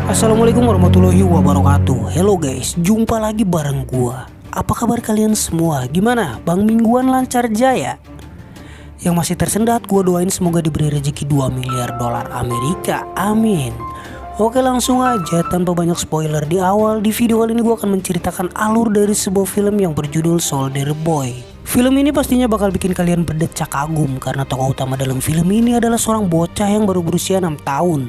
Assalamualaikum warahmatullahi wabarakatuh. Hello guys, jumpa lagi bareng gua. Apa kabar kalian semua? Gimana? Bang mingguan lancar jaya? Yang masih tersendat gua doain semoga diberi rezeki 2 miliar dolar Amerika. Amin. Oke, langsung aja tanpa banyak spoiler di awal. Di video kali ini gua akan menceritakan alur dari sebuah film yang berjudul Soldier Boy. Film ini pastinya bakal bikin kalian berdecak kagum karena tokoh utama dalam film ini adalah seorang bocah yang baru berusia 6 tahun.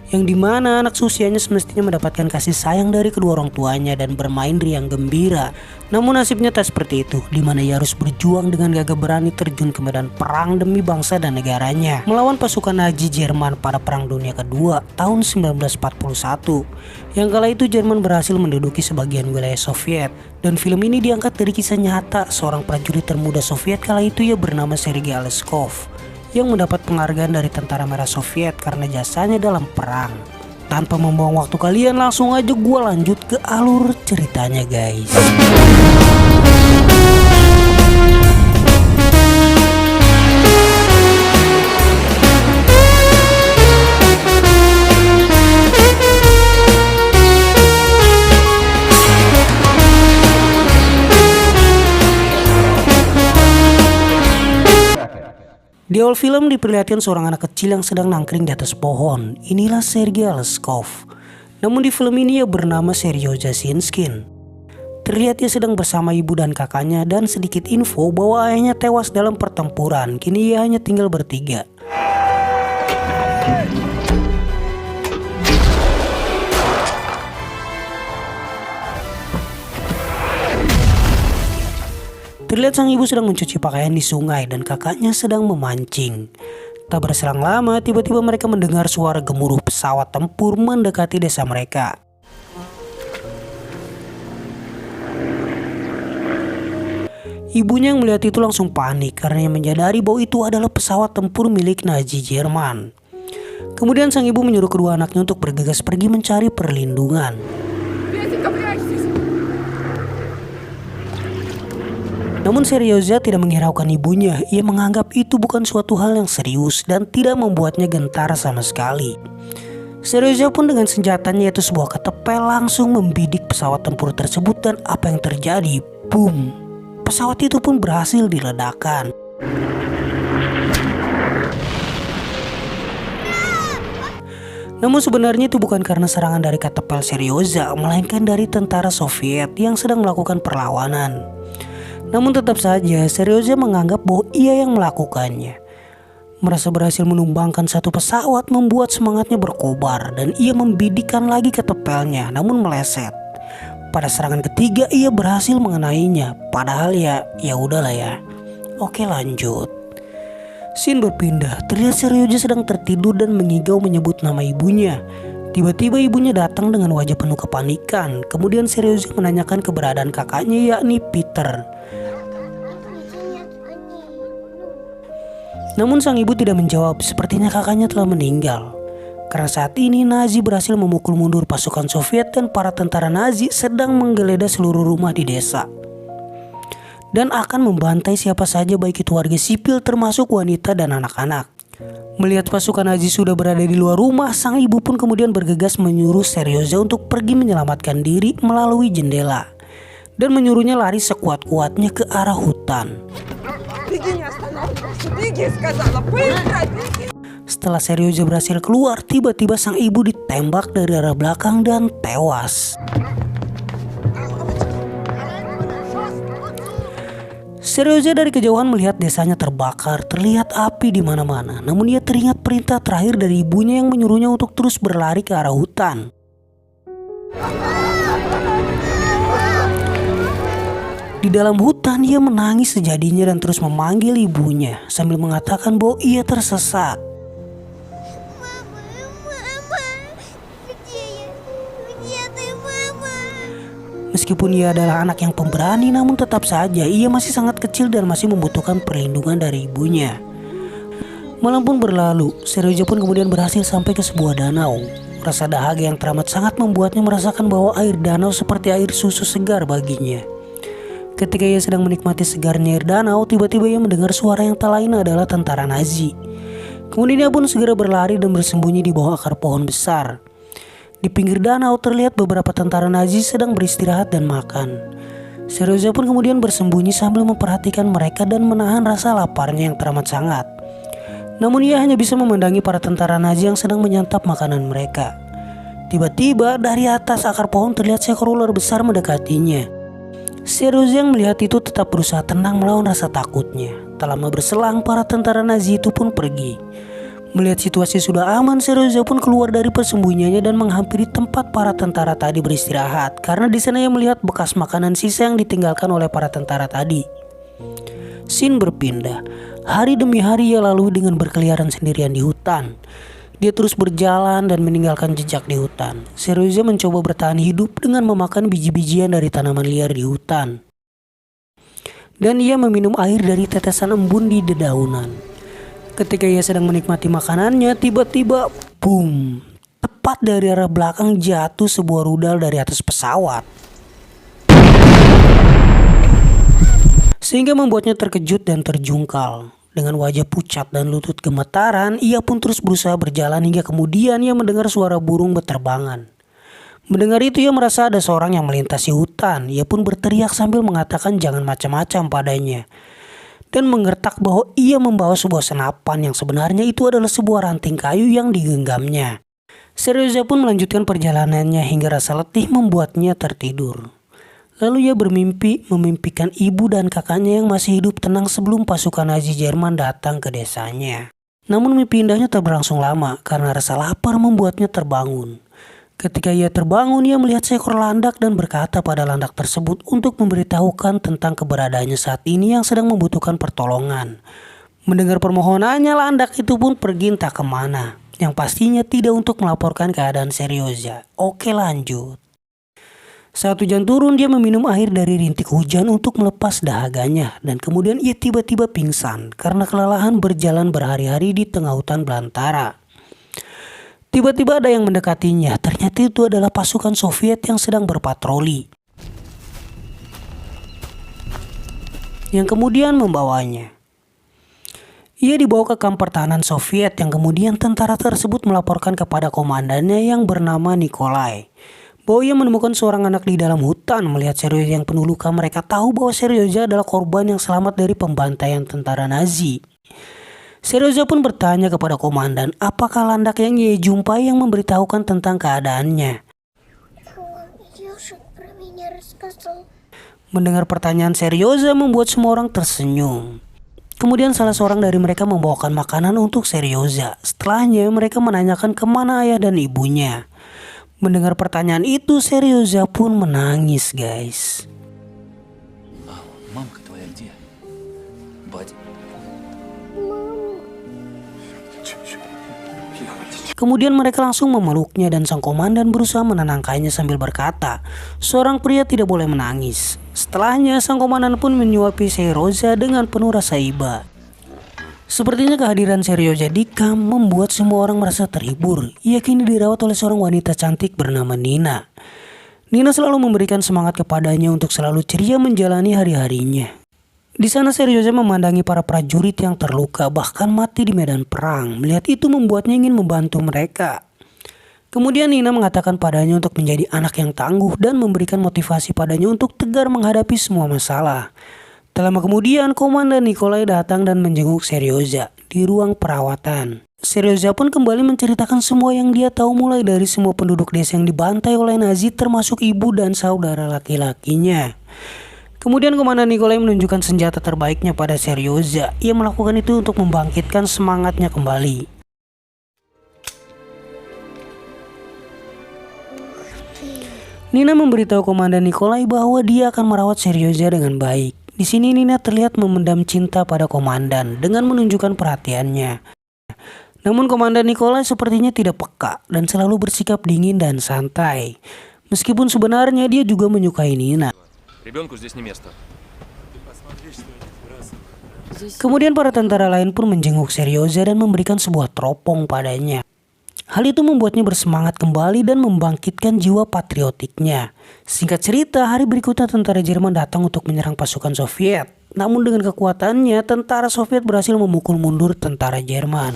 Yang dimana anak seusianya semestinya mendapatkan kasih sayang dari kedua orang tuanya dan bermain riang gembira. Namun nasibnya tak seperti itu, dimana ia harus berjuang dengan gagah berani terjun ke medan perang demi bangsa dan negaranya, melawan pasukan Nazi Jerman pada Perang Dunia Kedua tahun 1941. Yang kala itu Jerman berhasil menduduki sebagian wilayah Soviet. Dan film ini diangkat dari kisah nyata seorang prajurit termuda Soviet kala itu, ia bernama Sergei Aleskov, yang mendapat penghargaan dari Tentara Merah Soviet karena jasanya dalam perang. Tanpa membuang waktu kalian, langsung aja gue lanjut ke alur ceritanya guys. Di awal film diperlihatkan seorang anak kecil yang sedang nangkring di atas pohon. Inilah Sergei Aleskov. Namun di film ini ia bernama Seryoja Shinskin. Terlihat ia sedang bersama ibu dan kakaknya, dan sedikit info bahwa ayahnya tewas dalam pertempuran. Kini ia hanya tinggal bertiga. Terlihat sang ibu sedang mencuci pakaian di sungai dan kakaknya sedang memancing. Tak berselang lama, tiba-tiba mereka mendengar suara gemuruh pesawat tempur mendekati desa mereka. Ibunya yang melihat itu langsung panik karena ia menyadari bahwa itu adalah pesawat tempur milik Nazi Jerman. Kemudian sang ibu menyuruh kedua anaknya untuk bergegas pergi mencari perlindungan. Namun Seryoja tidak menghiraukan ibunya. Ia menganggap itu bukan suatu hal yang serius dan tidak membuatnya gentar sama sekali. Seryoja pun dengan senjatanya, yaitu sebuah ketepel, langsung membidik pesawat tempur tersebut, dan apa yang terjadi? Boom! Pesawat itu pun berhasil diledakkan. Namun sebenarnya itu bukan karena serangan dari ketepel Seryoja, melainkan dari tentara Soviet yang sedang melakukan perlawanan. Namun tetap saja Seryoja menganggap bahwa ia yang melakukannya. Merasa berhasil menumbangkan satu pesawat membuat semangatnya berkobar dan ia membidikkan lagi ketepelnya, namun meleset. Pada serangan ketiga ia berhasil mengenainya. Padahal ya udahlah ya. Oke, lanjut. Scene berpindah. Terlihat Seryoja sedang tertidur dan mengigau menyebut nama ibunya. Tiba-tiba ibunya datang dengan wajah penuh kepanikan. Kemudian Seryoja menanyakan keberadaan kakaknya, yakni Peter. Namun sang ibu tidak menjawab, sepertinya kakaknya telah meninggal. Karena saat ini Nazi berhasil memukul mundur pasukan Soviet dan para tentara Nazi sedang menggeledah seluruh rumah di desa. Dan akan membantai siapa saja, baik itu warga sipil termasuk wanita dan anak-anak. Melihat pasukan Nazi sudah berada di luar rumah, sang ibu pun kemudian bergegas menyuruh Seryoja untuk pergi menyelamatkan diri melalui jendela. Dan menyuruhnya lari sekuat-kuatnya ke arah hutan. Setelah Seryoja berhasil keluar, tiba-tiba sang ibu ditembak dari arah belakang dan tewas. Seryoja dari kejauhan melihat desanya terbakar, terlihat api di mana-mana. Namun ia teringat perintah terakhir dari ibunya yang menyuruhnya untuk terus berlari ke arah hutan. Di dalam hutan ia menangis sejadinya dan terus memanggil ibunya sambil mengatakan bahwa ia tersesat. Meskipun ia adalah anak yang pemberani, namun tetap saja ia masih sangat kecil dan masih membutuhkan perlindungan dari ibunya. Malam pun berlalu, Seryoja pun kemudian berhasil sampai ke sebuah danau. Rasa dahaga yang teramat sangat membuatnya merasakan bahwa air danau seperti air susu segar baginya. Ketika ia sedang menikmati segarnya air danau, tiba-tiba ia mendengar suara yang tak lain adalah tentara Nazi. Kemudian ia pun segera berlari dan bersembunyi di bawah akar pohon besar. Di pinggir danau terlihat beberapa tentara Nazi sedang beristirahat dan makan. Seryoza pun kemudian bersembunyi sambil memperhatikan mereka dan menahan rasa laparnya yang teramat sangat. Namun ia hanya bisa memandangi para tentara Nazi yang sedang menyantap makanan mereka. Tiba-tiba dari atas akar pohon terlihat seekor ular besar mendekatinya. Seryoza yang melihat itu tetap berusaha tenang melawan rasa takutnya. Tak lama berselang para tentara Nazi itu pun pergi. Melihat situasi sudah aman, Seryoza pun keluar dari persembunyiannya dan menghampiri tempat para tentara tadi beristirahat. Karena di sana ia melihat bekas makanan sisa yang ditinggalkan oleh para tentara tadi. Scene berpindah. Hari demi hari ia lalui dengan berkeliaran sendirian di hutan. Dia terus berjalan dan meninggalkan jejak di hutan. Seryoza mencoba bertahan hidup dengan memakan biji-bijian dari tanaman liar di hutan. Dan ia meminum air dari tetesan embun di dedaunan. Ketika ia sedang menikmati makanannya, tiba-tiba boom! Tepat dari arah belakang jatuh sebuah rudal dari atas pesawat. Sehingga membuatnya terkejut dan terjungkal. Dengan wajah pucat dan lutut gemetaran, ia pun terus berusaha berjalan hingga kemudian ia mendengar suara burung beterbangan. Mendengar itu ia merasa ada seorang yang melintasi hutan. Ia pun berteriak sambil mengatakan jangan macam-macam padanya. Dan mengertak bahwa ia membawa sebuah senapan yang sebenarnya itu adalah sebuah ranting kayu yang digenggamnya. Seryoza pun melanjutkan perjalanannya hingga rasa letih membuatnya tertidur. Lalu ia memimpikan ibu dan kakaknya yang masih hidup tenang sebelum pasukan Nazi Jerman datang ke desanya. Namun mimpi indahnya tak berlangsung lama karena rasa lapar membuatnya terbangun. Ketika ia terbangun, ia melihat seekor landak dan berkata pada landak tersebut untuk memberitahukan tentang keberadaannya saat ini yang sedang membutuhkan pertolongan. Mendengar permohonannya, landak itu pun pergi entah kemana. Yang pastinya tidak untuk melaporkan keadaan Seryoza. Oke, lanjut. Saat hujan turun, dia meminum air dari rintik hujan untuk melepas dahaganya. Dan kemudian ia tiba-tiba pingsan karena kelelahan berjalan berhari-hari di tengah hutan belantara. Tiba-tiba ada yang mendekatinya. Ternyata itu adalah pasukan Soviet yang sedang berpatroli. Yang kemudian membawanya. Ia dibawa ke kamp pertahanan Soviet yang kemudian tentara tersebut melaporkan kepada komandannya yang bernama Nikolai. Bahwa ia menemukan seorang anak di dalam hutan. Melihat Seryoza yang penuh luka, mereka tahu bahwa Seryoza adalah korban yang selamat dari pembantaian tentara Nazi. Seryoza pun bertanya kepada komandan apakah landak yang ia jumpai yang memberitahukan tentang keadaannya. Mendengar pertanyaan Seryoza membuat semua orang tersenyum. Kemudian salah seorang dari mereka membawakan makanan untuk Seryoza. Setelahnya mereka menanyakan kemana ayah dan ibunya. Mendengar pertanyaan itu, Seryoza pun menangis, guys. Мамка твоя где? Батя. Kemudian mereka langsung memeluknya dan sang komandan berusaha menenangkannya sambil berkata, seorang pria tidak boleh menangis. Setelahnya sang komandan pun menyuapi Seryoza dengan penuh rasa iba. Sepertinya kehadiran Seryoza di kamp membuat semua orang merasa terhibur. Ia kini dirawat oleh seorang wanita cantik bernama Nina. Nina selalu memberikan semangat kepadanya untuk selalu ceria menjalani hari-harinya. Di sana Seryoza memandangi para prajurit yang terluka bahkan mati di medan perang. Melihat itu membuatnya ingin membantu mereka. Kemudian Nina mengatakan padanya untuk menjadi anak yang tangguh dan memberikan motivasi padanya untuk tegar menghadapi semua masalah. Tak lama kemudian, Komandan Nikolai datang dan menjenguk Seryoza di ruang perawatan. Seryoza pun kembali menceritakan semua yang dia tahu mulai dari semua penduduk desa yang dibantai oleh Nazi termasuk ibu dan saudara laki-lakinya. Kemudian Komandan Nikolai menunjukkan senjata terbaiknya pada Seryoza. Ia melakukan itu untuk membangkitkan semangatnya kembali. Nina memberitahu Komandan Nikolai bahwa dia akan merawat Seryoza dengan baik. Di sini Nina terlihat memendam cinta pada komandan dengan menunjukkan perhatiannya. Namun Komandan Nikolai sepertinya tidak peka dan selalu bersikap dingin dan santai. Meskipun sebenarnya dia juga menyukai Nina. Kemudian para tentara lain pun menjenguk Seryoza dan memberikan sebuah teropong padanya. Hal itu membuatnya bersemangat kembali dan membangkitkan jiwa patriotiknya. Singkat cerita, hari berikutnya tentara Jerman datang untuk menyerang pasukan Soviet. Namun dengan kekuatannya, tentara Soviet berhasil memukul mundur tentara Jerman.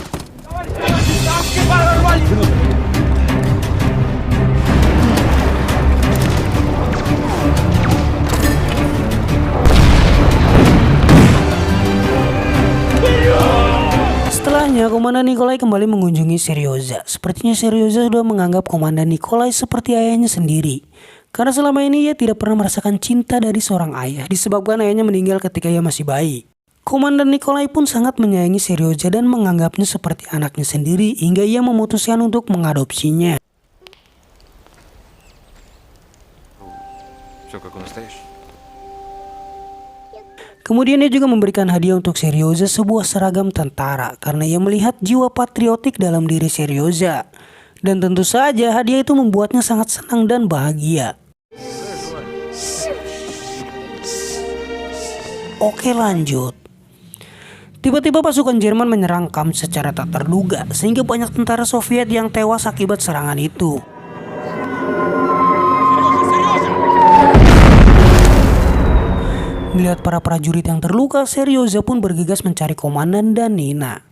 Komandan Nikolai kembali mengunjungi Seryoza. Sepertinya Seryoza sudah menganggap Komandan Nikolai seperti ayahnya sendiri. Karena selama ini ia tidak pernah merasakan cinta dari seorang ayah disebabkan ayahnya meninggal ketika ia masih bayi. Komandan Nikolai pun sangat menyayangi Seryoza dan menganggapnya seperti anaknya sendiri hingga ia memutuskan untuk mengadopsinya. Все как у настоящий. Kemudian ia juga memberikan hadiah untuk Seryoza sebuah seragam tentara karena ia melihat jiwa patriotik dalam diri Seryoza. Dan tentu saja hadiah itu membuatnya sangat senang dan bahagia. Oke, lanjut. Tiba-tiba pasukan Jerman menyerang kamp secara tak terduga sehingga banyak tentara Soviet yang tewas akibat serangan itu. Melihat para prajurit yang terluka, Seryoza pun bergegas mencari komandan dan Nina.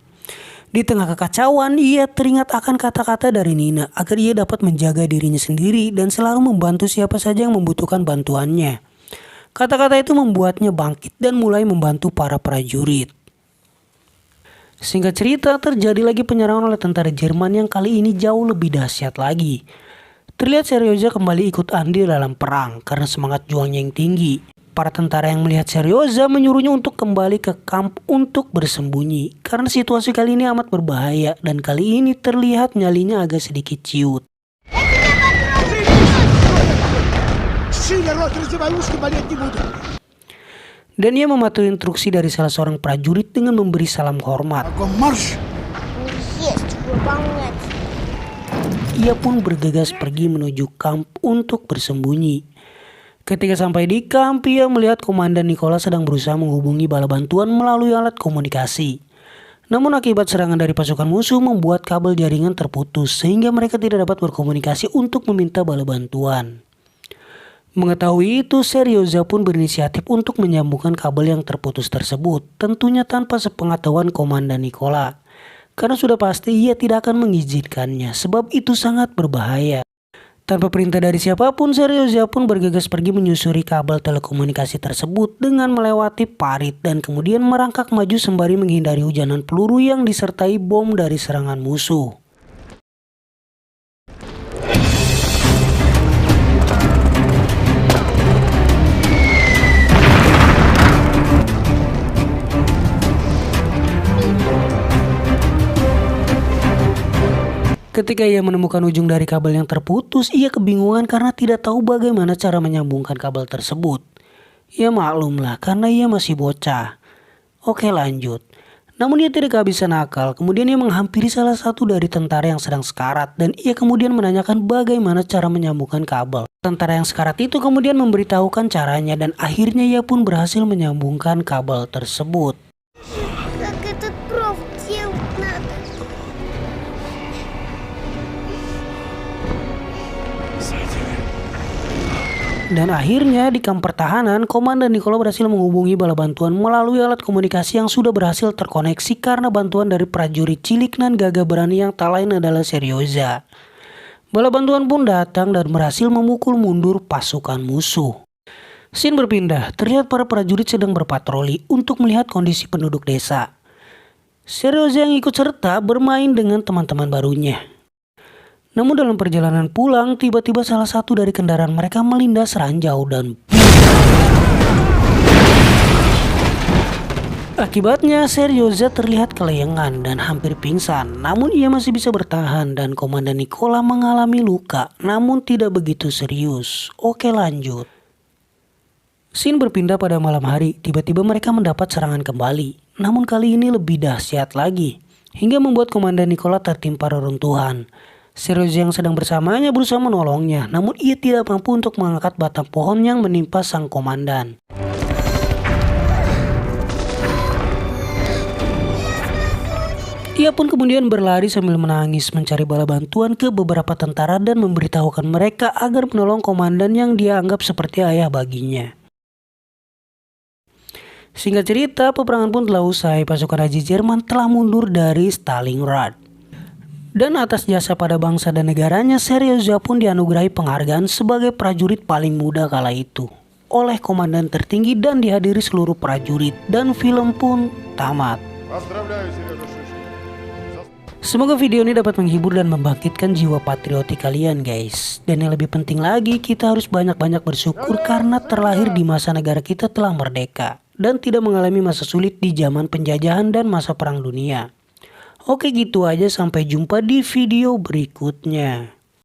Di tengah kekacauan, ia teringat akan kata-kata dari Nina agar ia dapat menjaga dirinya sendiri dan selalu membantu siapa saja yang membutuhkan bantuannya. Kata-kata itu membuatnya bangkit dan mulai membantu para prajurit. Singkat cerita, terjadi lagi penyerangan oleh tentara Jerman yang kali ini jauh lebih dahsyat lagi. Terlihat Seryoza kembali ikut andil dalam perang karena semangat juangnya yang tinggi. Para tentara yang melihat Seryoza menyuruhnya untuk kembali ke kamp untuk bersembunyi karena situasi kali ini amat berbahaya dan kali ini terlihat nyalinya agak sedikit ciut. Dan ia mematuhi instruksi dari salah seorang prajurit dengan memberi salam hormat. Ia pun bergegas pergi menuju kamp untuk bersembunyi. Ketika sampai di kamp, ia melihat Komandan Nikolai sedang berusaha menghubungi bala bantuan melalui alat komunikasi. Namun akibat serangan dari pasukan musuh membuat kabel jaringan terputus sehingga mereka tidak dapat berkomunikasi untuk meminta bala bantuan. Mengetahui itu, Seryoza pun berinisiatif untuk menyambungkan kabel yang terputus tersebut, tentunya tanpa sepengetahuan Komandan Nikolai. Karena sudah pasti ia tidak akan mengizinkannya sebab itu sangat berbahaya. Tanpa perintah dari siapapun, Seryoza pun bergegas pergi menyusuri kabel telekomunikasi tersebut dengan melewati parit dan kemudian merangkak maju sembari menghindari hujanan peluru yang disertai bom dari serangan musuh. Ketika ia menemukan ujung dari kabel yang terputus, ia kebingungan karena tidak tahu bagaimana cara menyambungkan kabel tersebut. Ya maklumlah karena ia masih bocah. Oke, lanjut. Namun ia tidak kehabisan akal, kemudian ia menghampiri salah satu dari tentara yang sedang sekarat dan ia kemudian menanyakan bagaimana cara menyambungkan kabel. Tentara yang sekarat itu kemudian memberitahukan caranya dan akhirnya ia pun berhasil menyambungkan kabel tersebut. Dan akhirnya di kamp pertahanan, Komandan Nikolai berhasil menghubungi bala bantuan melalui alat komunikasi yang sudah berhasil terkoneksi karena bantuan dari prajurit cilik nan gagah berani yang tak lain adalah Seryoza. Bala bantuan pun datang dan berhasil memukul mundur pasukan musuh. Scene berpindah, terlihat para prajurit sedang berpatroli untuk melihat kondisi penduduk desa. Seryoza yang ikut serta bermain dengan teman-teman barunya. Namun dalam perjalanan pulang, tiba-tiba salah satu dari kendaraan mereka melindas ranjau dan akibatnya Seryoza terlihat kelayangan dan hampir pingsan. Namun ia masih bisa bertahan dan Komandan Nikolai mengalami luka, namun tidak begitu serius. Oke, lanjut. Scene berpindah pada malam hari, tiba-tiba mereka mendapat serangan kembali. Namun kali ini lebih dahsyat lagi, hingga membuat Komandan Nikolai tertimpa reruntuhan. Seryoza yang sedang bersamanya berusaha menolongnya, namun ia tidak mampu untuk mengangkat batang pohon yang menimpa sang komandan. Ia pun kemudian berlari sambil menangis mencari bala bantuan ke beberapa tentara dan memberitahukan mereka agar menolong komandan yang dia anggap seperti ayah baginya. Singkat cerita, peperangan pun telah usai. Pasukan Nazi Jerman telah mundur dari Stalingrad. Dan atas jasa pada bangsa dan negaranya, Seryoza pun dianugerahi penghargaan sebagai prajurit paling muda kala itu oleh komandan tertinggi dan dihadiri seluruh prajurit, dan film pun tamat. Semoga video ini dapat menghibur dan membangkitkan jiwa patriotik kalian guys. Dan yang lebih penting lagi, kita harus banyak-banyak bersyukur karena terlahir di masa negara kita telah merdeka dan tidak mengalami masa sulit di zaman penjajahan dan masa perang dunia. Oke gitu aja, sampai jumpa di video berikutnya.